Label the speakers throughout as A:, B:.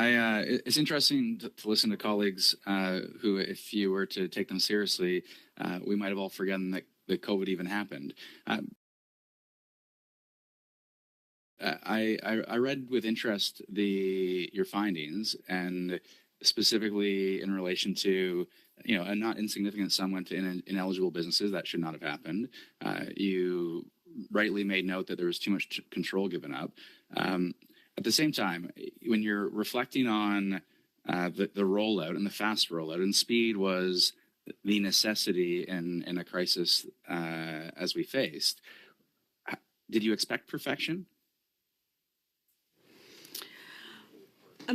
A: It's interesting to listen to colleagues who, if you were to take them seriously, we might have all forgotten that COVID even happened. I read with interest your findings, and specifically in relation to, a not insignificant sum went to ineligible businesses. That should not have happened. You rightly made note that there was too much control given up. At the same time, when you're reflecting on the rollout and the fast rollout, and speed was the necessity in a crisis as we faced, did you expect perfection?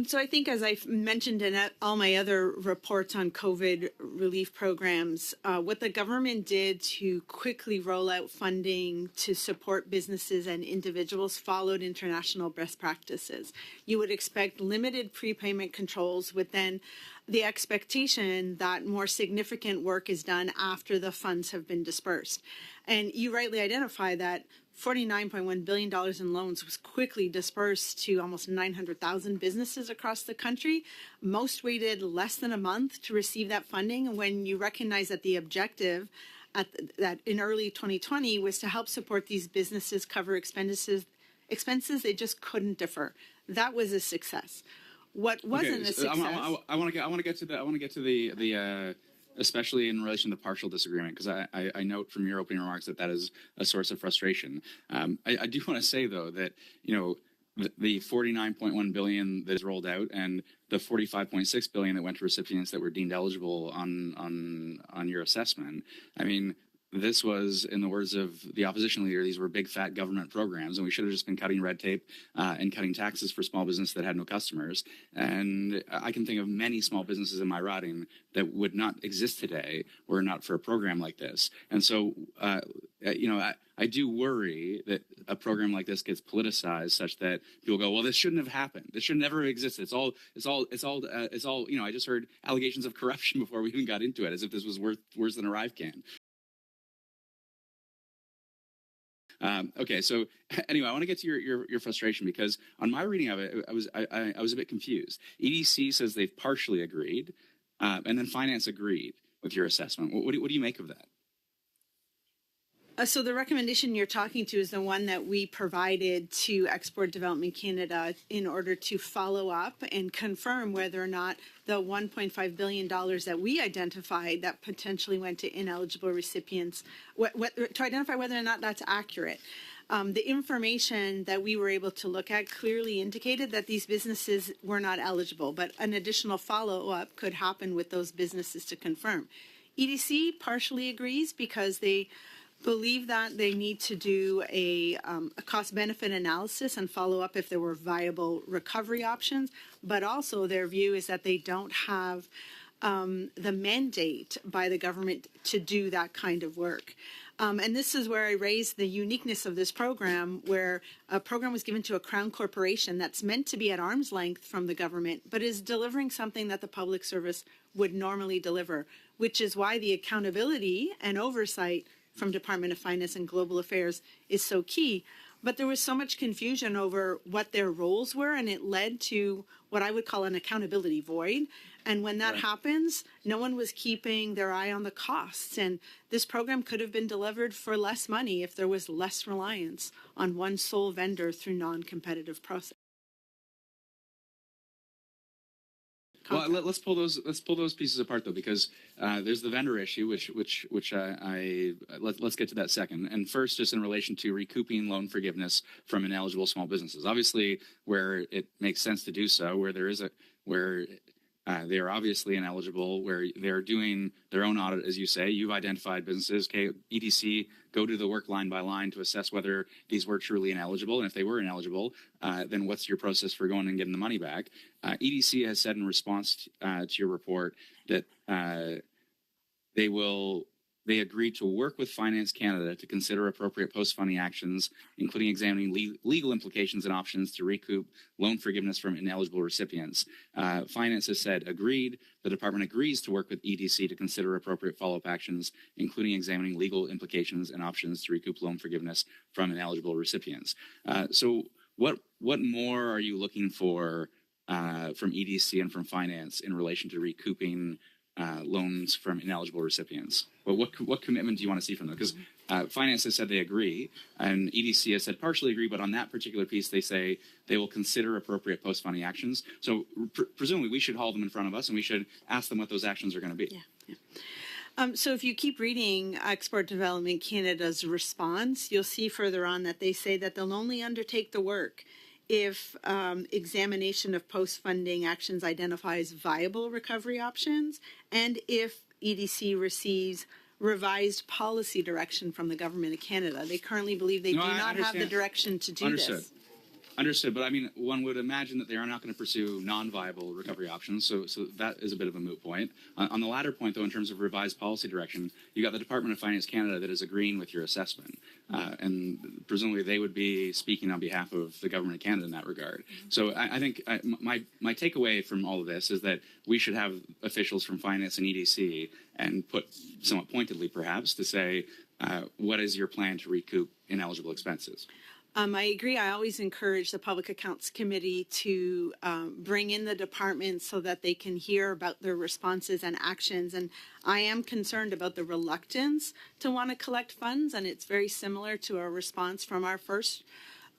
B: So I think, as I've mentioned in all my other reports on COVID relief programs, what the government did to quickly roll out funding to support businesses and individuals followed international best practices. You would expect limited prepayment controls with then the expectation that more significant work is done after the funds have been dispersed. And you rightly identify that $49.1 billion in loans was quickly dispersed to almost 900,000 businesses across the country. Most waited less than a month to receive that funding. And when you recognize that the objective that in early 2020 was to help support these businesses cover expenses they just couldn't defer. That was a success. What wasn't a success?
A: I want to get to the especially in relation to partial disagreement, because I note from your opening remarks that is a source of frustration. I do want to say, though, that, the $49.1 billion that is rolled out and the $45.6 billion that went to recipients that were deemed eligible on your assessment, I mean, this was, in the words of the opposition leader, these were big fat government programs, and we should have just been cutting red tape and cutting taxes for small business that had no customers. And I can think of many small businesses in my riding that would not exist today were it not for a program like this. And so, I do worry that a program like this gets politicized such that people go, well, this shouldn't have happened. This should never have existed. It's all. I just heard allegations of corruption before we even got into it, as if this was worse than a Rive can. Okay, so anyway, I want to get to your frustration, because on my reading of it, I was a bit confused. EDC says they've partially agreed, and then Finance agreed with your assessment. What do you make of that?
B: So the recommendation you're talking to is the one that we provided to Export Development Canada in order to follow up and confirm whether or not the $1.5 billion that we identified that potentially went to ineligible recipients, to identify whether or not that's accurate. The information that we were able to look at clearly indicated that these businesses were not eligible, but an additional follow-up could happen with those businesses to confirm. EDC partially agrees because they believe that they need to do a cost-benefit analysis and follow up if there were viable recovery options, but also their view is that they don't have the mandate by the government to do that kind of work. And this is where I raised the uniqueness of this program, where a program was given to a Crown corporation that's meant to be at arm's length from the government, but is delivering something that the public service would normally deliver, which is why the accountability and oversight from Department of Finance and Global Affairs is so key. But there was so much confusion over what their roles were, and it led to what I would call an accountability void. And when that happens, no one was keeping their eye on the costs. And this program could have been delivered for less money if there was less reliance on one sole vendor through non-competitive process.
A: Well, let's pull those pieces apart, though, because there's the vendor issue, which let's get to that second. And first, just in relation to recouping loan forgiveness from ineligible small businesses, obviously where it makes sense to do so, where they are obviously ineligible, where they're doing their own audit, as you say. You've identified businesses. Okay, EDC, go to the work line by line to assess whether these were truly ineligible. And if they were ineligible, then what's your process for going and getting the money back? EDC has said in response to your report that they agreed to work with Finance Canada to consider appropriate post-funding actions, including examining legal implications and options to recoup loan forgiveness from ineligible recipients. Finance has said agreed. The department agrees to work with EDC to consider appropriate follow-up actions, including examining legal implications and options to recoup loan forgiveness from ineligible recipients. So what more are you looking for from EDC and from finance in relation to recouping loans from ineligible recipients? Well, what commitment do you want to see from them? Because finance has said they agree, and EDC has said partially agree, but on that particular piece, they say they will consider appropriate post-funding actions. So presumably, we should haul them in front of us, and we should ask them what those actions are going to be.
B: So if you keep reading Export Development Canada's response, you'll see further on that they say that they'll only undertake the work if examination of post-funding actions identifies viable recovery options, and if EDC receives revised policy direction from the Government of Canada. They currently believe they do not have the direction to do this.
A: Understood, but I mean, one would imagine that they are not going to pursue non-viable recovery options, so that is a bit of a moot point. On the latter point, though, in terms of revised policy direction, you got the Department of Finance Canada that is agreeing with your assessment, and presumably they would be speaking on behalf of the Government of Canada in that regard. So I think my takeaway from all of this is that we should have officials from Finance and EDC and put somewhat pointedly, perhaps, to say, what is your plan to recoup ineligible expenses?
B: I agree. I always encourage the Public Accounts Committee to bring in the department so that they can hear about their responses and actions. And I am concerned about the reluctance to want to collect funds, and it's very similar to a response from our first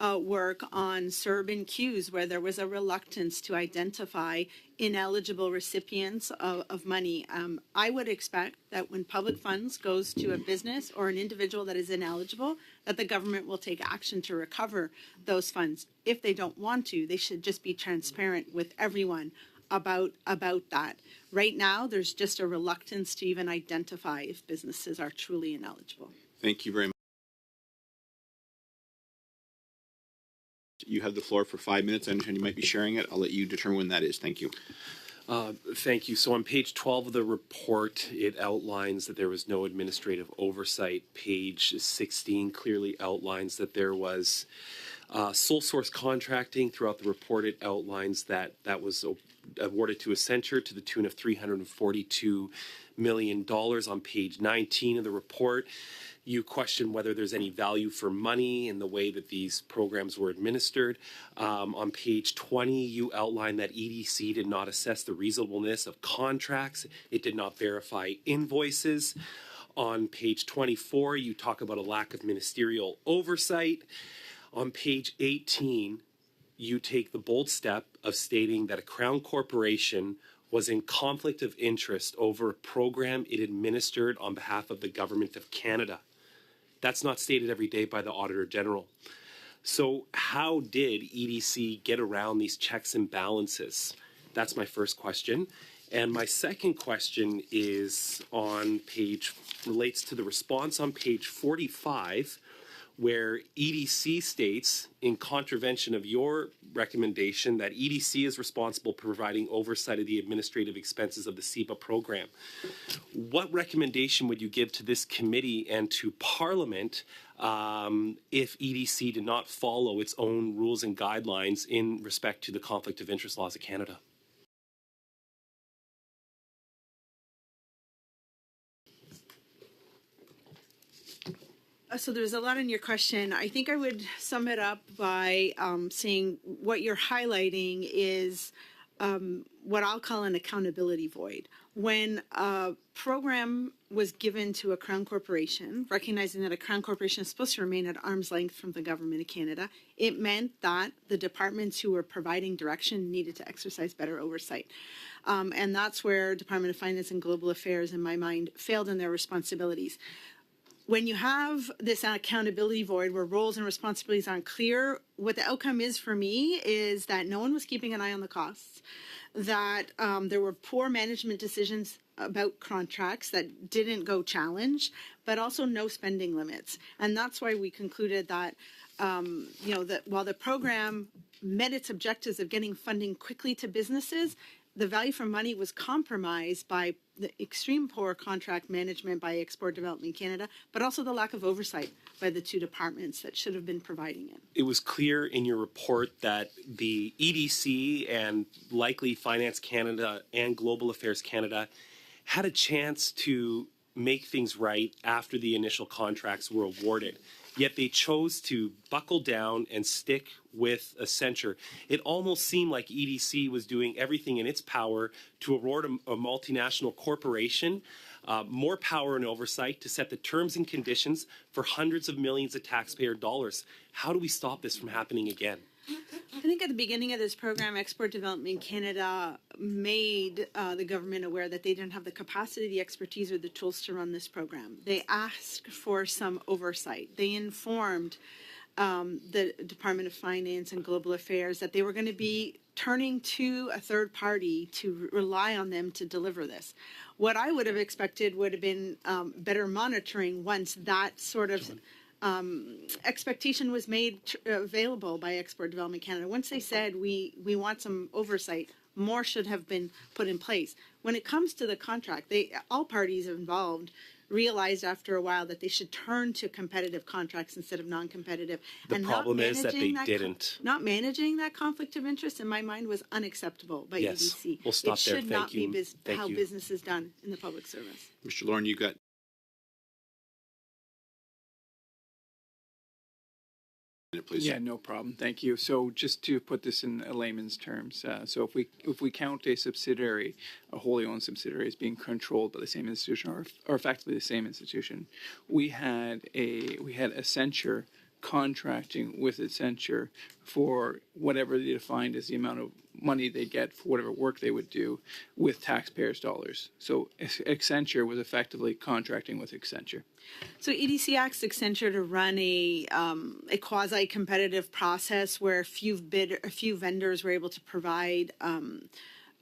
B: work on CERB and Qs, where there was a reluctance to identify ineligible recipients of money. I would expect that when public funds goes to a business or an individual that is ineligible, that the government will take action to recover those funds. If they don't want to, they should just be transparent with everyone about that. Right now, there's just a reluctance to even identify if businesses are truly ineligible.
C: Thank you very much. You have the floor for 5 minutes. I understand you might be sharing it. I'll let you determine when that is. Thank you.
D: Thank you. So on page 12 of the report, it outlines that there was no administrative oversight. Page 16 clearly outlines that there was sole source contracting. Throughout the report, it outlines that that was awarded to Accenture to the tune of $342 million. On page 19 of the report, you question whether there's any value for money in the way that these programs were administered. On page 20, you outline that EDC did not assess the reasonableness of contracts. It did not verify invoices. On page 24, you talk about a lack of ministerial oversight. On page 18, you take the bold step of stating that a Crown corporation was in conflict of interest over a program it administered on behalf of the Government of Canada. That's not stated every day by the Auditor General. So how did EDC get around these checks and balances? That's my first question. And my second question is relates to the response on page 45, where EDC states, in contravention of your recommendation, that EDC is responsible for providing oversight of the administrative expenses of the CEBA program. What recommendation would you give to this committee and to Parliament if EDC did not follow its own rules and guidelines in respect to the conflict of interest laws of Canada?
B: So there's a lot in your question. I think I would sum it up by saying what you're highlighting is what I'll call an accountability void. When a program was given to a Crown corporation, recognizing that a Crown corporation is supposed to remain at arm's length from the Government of Canada, it meant that the departments who were providing direction needed to exercise better oversight. And that's where Department of Finance and Global Affairs, in my mind, failed in their responsibilities. When you have this accountability void where roles and responsibilities aren't clear, what the outcome is for me is that no one was keeping an eye on the costs, that there were poor management decisions about contracts that didn't go challenged, but also no spending limits. And that's why we concluded that, that while the program met its objectives of getting funding quickly to businesses, the value for money was compromised by the extreme poor contract management by Export Development Canada, but also the lack of oversight by the two departments that should have been providing it.
D: It was clear in your report that the EDC and likely Finance Canada and Global Affairs Canada had a chance to make things right after the initial contracts were awarded. Yet they chose to buckle down and stick with Accenture. It almost seemed like EDC was doing everything in its power to award a multinational corporation more power and oversight to set the terms and conditions for hundreds of millions of taxpayer dollars. How do we stop this from happening again?
B: I think at the beginning of this program, Export Development Canada made the government aware that they didn't have the capacity, the expertise, or the tools to run this program. They asked for some oversight. They informed the Department of Finance and Global Affairs that they were going to be turning to a third party to rely on them to deliver this. What I would have expected would have been better monitoring once that sort of expectation was made available by Export Development Canada. Once they said we want some oversight, more should have been put in place. When it comes to the contract, all parties involved realized after a while that they should turn to competitive contracts instead of non-competitive.
D: The problem is that they didn't.
B: Not managing that conflict of interest, in my mind, was unacceptable by EDC.
D: We'll stop there.
B: It should not be how business is done in the public service.
C: Mr. Lauren, you got please.
E: Yeah, no problem. Thank you. So just to put this in a layman's terms, so if we count a subsidiary, a wholly owned subsidiary as being controlled by the same institution or effectively the same institution, we had Accenture contracting with Accenture for whatever they defined as the amount of money they get for whatever work they would do with taxpayers' dollars. So Accenture was effectively contracting with Accenture.
B: So EDC asked Accenture to run a quasi-competitive process where a few vendors were able to provide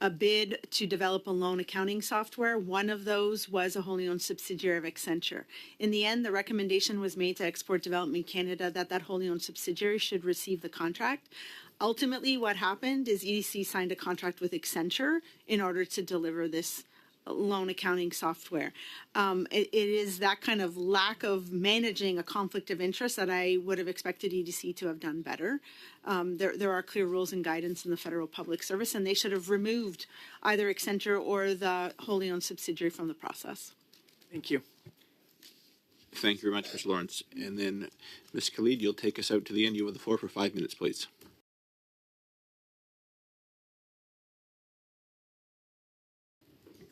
B: a bid to develop a loan accounting software. One of those was a wholly owned subsidiary of Accenture. In the end, the recommendation was made to Export Development Canada that wholly owned subsidiary should receive the contract. Ultimately, what happened is EDC signed a contract with Accenture in order to deliver this loan accounting software. It is that kind of lack of managing a conflict of interest that I would have expected EDC to have done better. There are clear rules and guidance in the federal public service, and they should have removed either Accenture or the wholly owned subsidiary from the process.
E: Thank you.
C: Thank you very much, Mr. Lawrence. And then, Ms. Khalid, you'll take us out to the end. You have the floor for 5 minutes, please.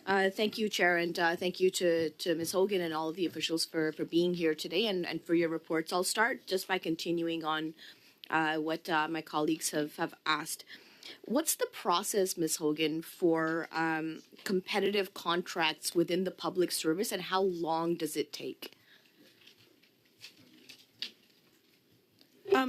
F: Thank you, Chair, and thank you to Ms. Hogan and all of the officials for being here today and for your reports. I'll start just by continuing on what my colleagues have asked. What's the process, Ms. Hogan, for competitive contracts within the public service, and how long does it take?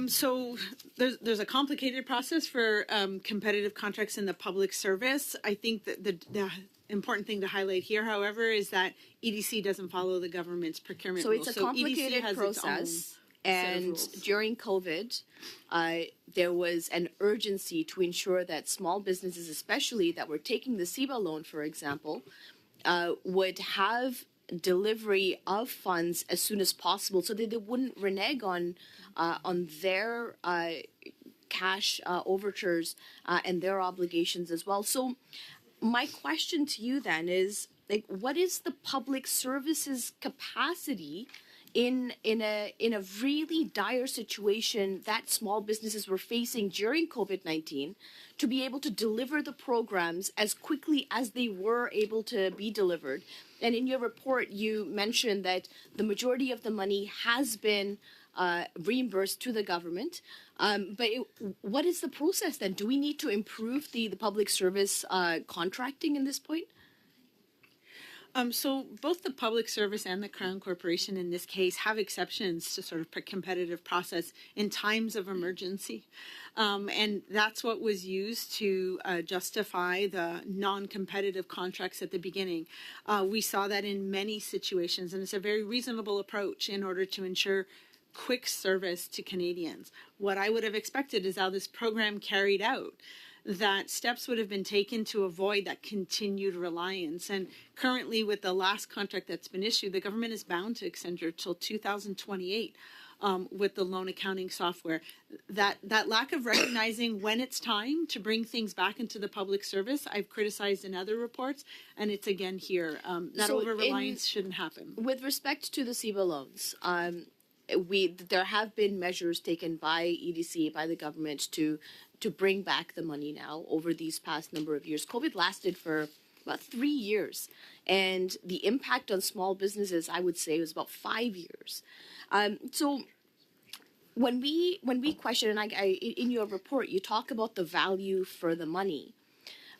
B: So there's a complicated process for competitive contracts in the public service. I think that the important thing to highlight here, however, is that EDC doesn't follow the government's procurement rules.
F: So it's a complicated process. And during COVID, there was an urgency to ensure that small businesses, especially that were taking the CEBA loan, for example, would have delivery of funds as soon as possible, so that they wouldn't renege on their cash overtures and their obligations as well. So my question to you then is, like, what is the public services capacity in a really dire situation that small businesses were facing during COVID-19 to be able to deliver the programs as quickly as they were able to be delivered? And in your report, you mentioned that the majority of the money has been reimbursed to the government. But what is the process then? Do we need to improve the public service contracting in this point?
B: So both the public service and the Crown Corporation in this case have exceptions to sort of competitive process in times of emergency. And that's what was used to justify the non-competitive contracts at the beginning. We saw that in many situations, and it's a very reasonable approach in order to ensure quick service to Canadians. What I would have expected is how this program carried out, that steps would have been taken to avoid that continued reliance. And currently, with the last contract that's been issued, the government is bound to Accenture till 2028. with the loan accounting software. That lack of recognizing when it's time to bring things back into the public service, I've criticized in other reports, and it's again here. That
F: So
B: over-reliance shouldn't happen.
F: With respect to the CEBA loans, there have been measures taken by EDC, by the government, to bring back the money now over these past number of years. COVID lasted for about 3 years, and the impact on small businesses, I would say, was about 5 years. So when we question, and in your report, you talk about the value for the money.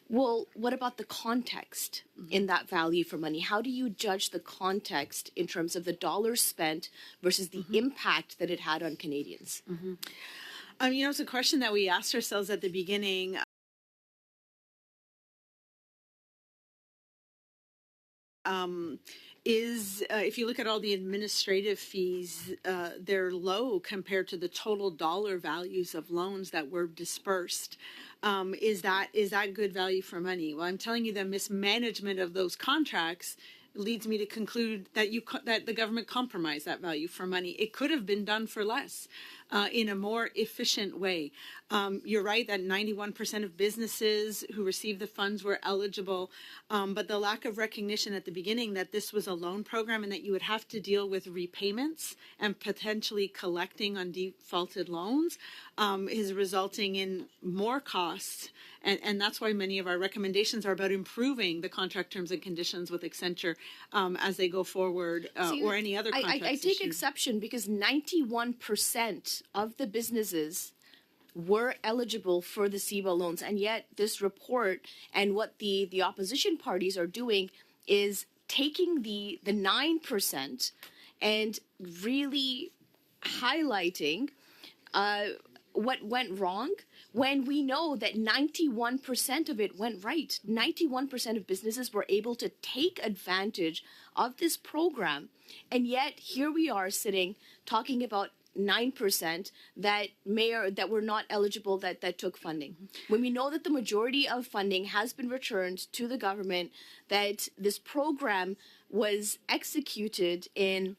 F: Well, what about the context in that value for money? How do you judge the context in terms of the dollars spent versus the impact that it had on Canadians?
B: It's a question that we asked ourselves at the beginning. If you look at all the administrative fees, they're low compared to the total dollar values of loans that were dispersed. Is that good value for money? Well, I'm telling you, the mismanagement of those contracts leads me to conclude that that the government compromised that value for money. It could have been done for less, in a more efficient way. You're right that 91% of businesses who received the funds were eligible, but the lack of recognition at the beginning that this was a loan program and that you would have to deal with repayments and potentially collecting on defaulted loans is resulting in more costs. And that's why many of our recommendations are about improving the contract terms and conditions with Accenture as they go forward, or any other contracts.
F: I take exception because 91% of the businesses were eligible for the CEBA loans, and yet this report and what the opposition parties are doing is taking the 9% and really highlighting what went wrong, when we know that 91% of it went right. 91% of businesses were able to take advantage of this program, and yet here we are sitting talking about 9% that were not eligible that took funding. When we know that the majority of funding has been returned to the government, that this program was executed in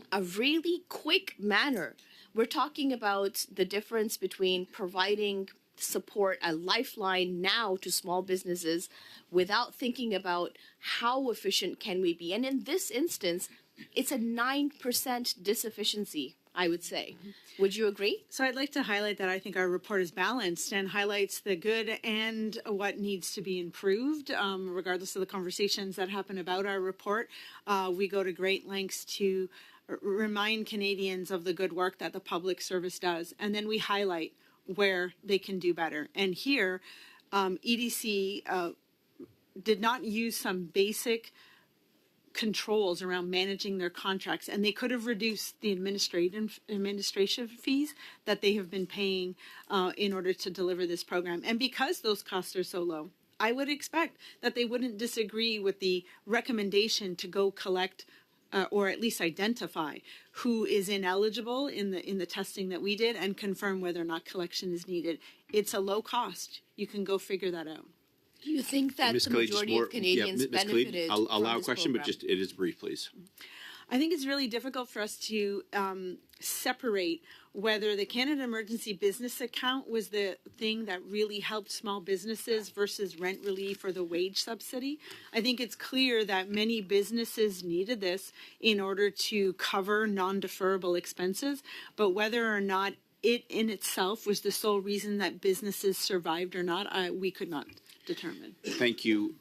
F: a really quick manner. We're talking about the difference between providing support, a lifeline now to small businesses without thinking about how efficient can we be. And in this instance, it's a 9% disefficiency, I would say. Would you agree?
B: So I'd like to highlight that I think our report is balanced and highlights the good and what needs to be improved, regardless of the conversations that happen about our report. We go to great lengths to remind Canadians of the good work that the public service does, and then we highlight where they can do better. And here, EDC did not use some basic controls around managing their contracts, and they could have reduced the administration fees that they have been paying in order to deliver this program. And because those costs are so low, I would expect that they wouldn't disagree with the recommendation to go collect or at least identify who is ineligible in the testing that we did and confirm whether or not collection is needed. It's a low cost. You can go figure that out.
F: Do you think that the majority of Canadians benefited
C: I'll allow
F: from
C: a
F: this
C: question,
F: program?
C: but just it is brief, please.
B: I think it's really difficult for us to separate whether the Canada Emergency Business Account was the thing that really helped small businesses versus rent relief or the wage subsidy. I think it's clear that many businesses needed this in order to cover non-deferrable expenses, but whether or not it in itself was the sole reason that businesses survived or not, we could not determine.
C: Thank you.